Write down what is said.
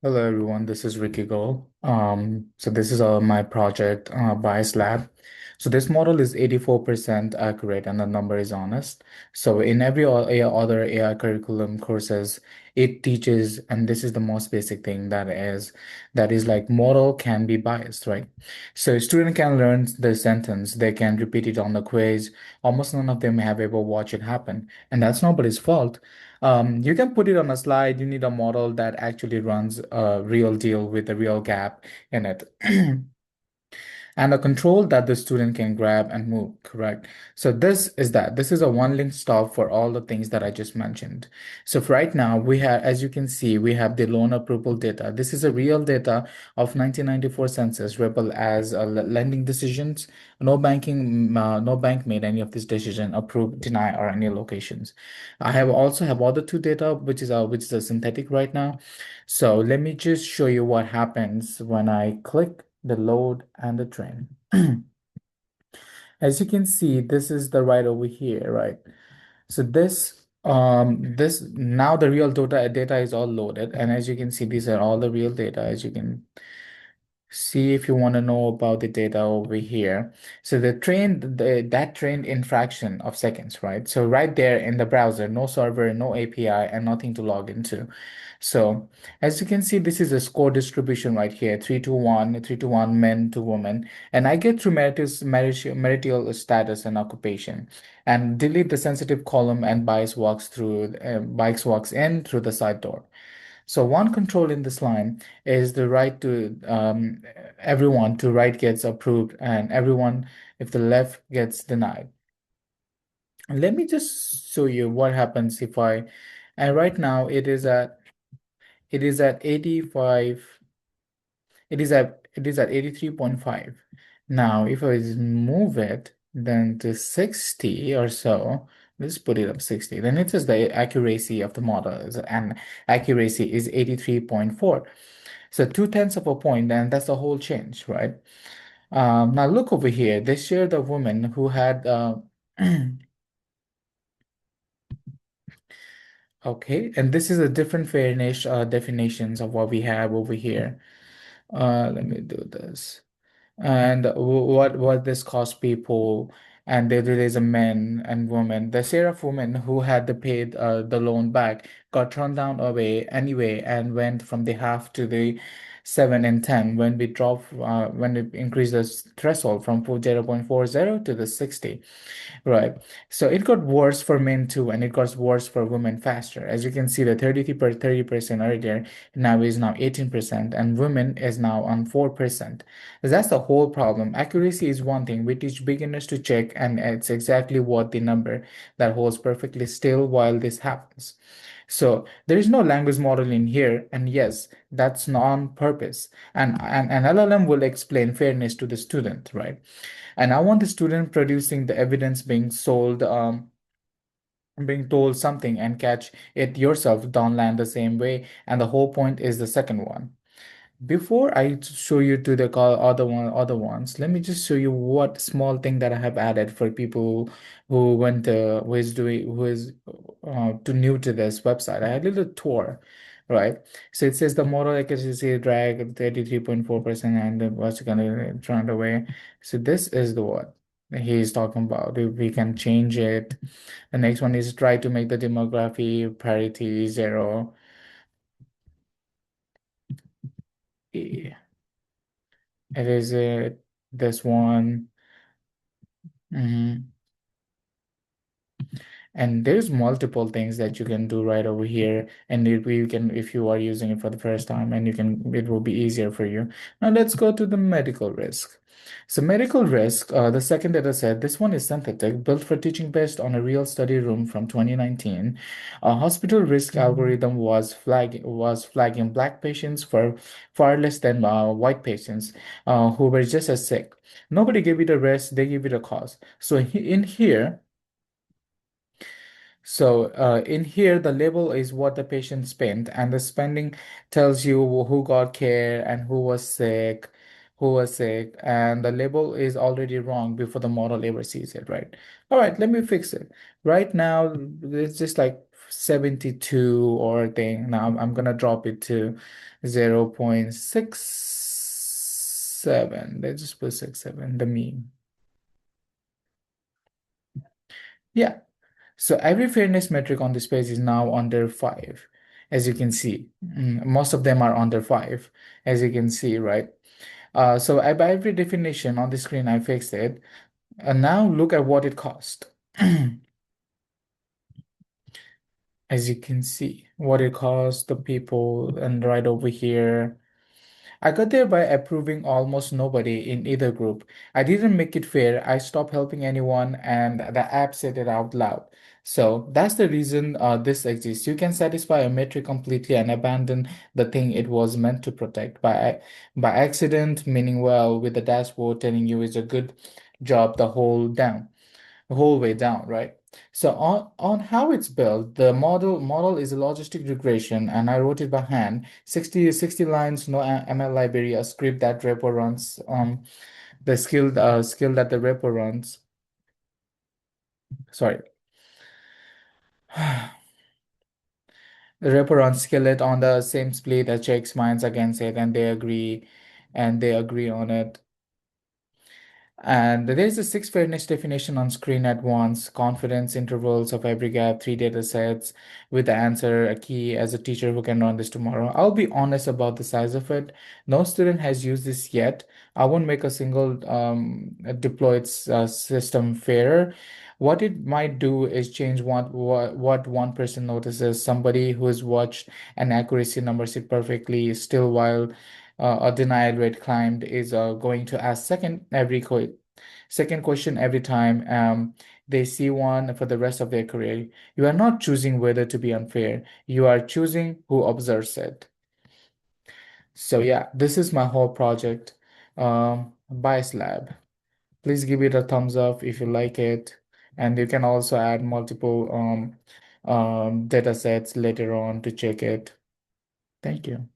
Hello everyone, this is Ricky Gold. So this is my project, Bias Lab. So this model is 84% accurate and the number is honest. So in every other AI curriculum courses, it teaches, and this is the most basic thing that is like model can be biased, right? So a student can learn the sentence, they can repeat it on the quiz. Almost none of them have ever watched it happen, and that's nobody's fault. You can put it on a slide. You need a model that actually runs a real deal with a real gap in it. And a control that the student can grab and move, correct? So this is a one link stop for all the things that I just mentioned. So for right now, we have, as you can see, we have the loan approval data. This is a real data of 1994 census, Ripple as lending decisions. No bank made any of this decision, approve, deny, or any locations. I have also have other two data, which is a synthetic right now. So let me just show you what happens when I click the load and the train. As you can see, this is the right over here, right? So this now the real data is all loaded, and as you can see, these are all the real data. As you can see, if you want to know about the data over here. So that trained in fraction of seconds, right? So right there in the browser, no server, no API, and nothing to log into. So as you can see, this is a score distribution right here, 3 to 1, 3 to 1 men to women. And I get through marital status and occupation and delete the sensitive column, and bikes walks in through the side door. So one control in this line is the right to everyone to right gets approved and everyone if the left gets denied. And let me just show you what happens if and right now it is at 85, it is at 83.5. Now if I just move it then to 60 or so, let's put it up 60, then it says the accuracy of the model and accuracy is 83.4. So 2/10 of a point, and that's the whole change, right? Now look over here. They share the woman who had okay, and this is a different fairness definitions of what we have over here. Let me do this. And what this cost people, and there is a men and woman. The share of women who had to pay the loan back got turned down away anyway and went from the half to the 7 and 10 when when we increased the threshold from 0.40 to the 60. Right. So it got worse for men too, and it got worse for women faster. As you can see, the 30% earlier now is now 18%, and women is now on 4%. That's the whole problem. Accuracy is one thing. We teach beginners to check, and it's exactly what the number that holds perfectly still while this happens. So there is no language model in here, and yes, that's on purpose. And LLM will explain fairness to the student, right? And I want the student producing the evidence being told something and catch it yourself, don't land the same way. And the whole point is the second one. Before I show you to the other ones, let me just show you what small thing that I have added for people who is too new to this website. I had a little tour, right? So it says the model accuracy drag 33.4% and what's gonna turn away. So this is the one he's talking about. We can change it. The next one is try to make the demography parity 0. It is this one. Mhm. And there's multiple things that you can do right over here, and you can, if you are using it for the first time, and it will be easier for you. Now let's go to the medical risk. So medical risk, the second data set, this one is synthetic, built for teaching based on a real study room from 2019. A hospital risk algorithm was flagging black patients for far less than white patients who were just as sick. Nobody gave it a risk, they gave it a cause. So in here, in here, the label is what the patient spent, and the spending tells you who got care and who was sick, and the label is already wrong before the model ever sees it, right? All right, let me fix it. Right now, it's just like 72 or thing. Now I'm gonna drop it to 0.67. Let's just put 67, the mean. Yeah. So every fairness metric on this page is now under 5, as you can see. Most of them are under 5, as you can see, right? So by every definition on the screen, I fixed it. And now look at what it cost. As you can see, what it cost the people, and right over here. I got there by approving almost nobody in either group. I didn't make it fair. I stopped helping anyone, and the app said it out loud. So that's the reason this exists. You can satisfy a metric completely and abandon the thing it was meant to protect by accident, meaning well, with the dashboard telling you it's a good job the whole way down, right? So on how it's built, the model is a logistic regression, and I wrote it by hand. 60 lines, no ML library, a script that repo runs, the skill that the repo runs. Sorry. The repo runs skillet on the same split that checks minds against it, and they agree on it. And there's a six fairness definition on screen at once, confidence intervals of every gap, three data sets with the answer, a key as a teacher who can run this tomorrow. I'll be honest about the size of it. No student has used this yet. I won't make a single deployed system fairer. What it might do is change what one person notices. Somebody who has watched an accuracy number sit perfectly still while a denial rate climbed is going to ask second question every time they see one for the rest of their career. You are not choosing whether to be unfair. You are choosing who observes it. So yeah, this is my whole project, Bias Lab. Please give it a thumbs up if you like it, and you can also add multiple data sets later on to check it. Thank you.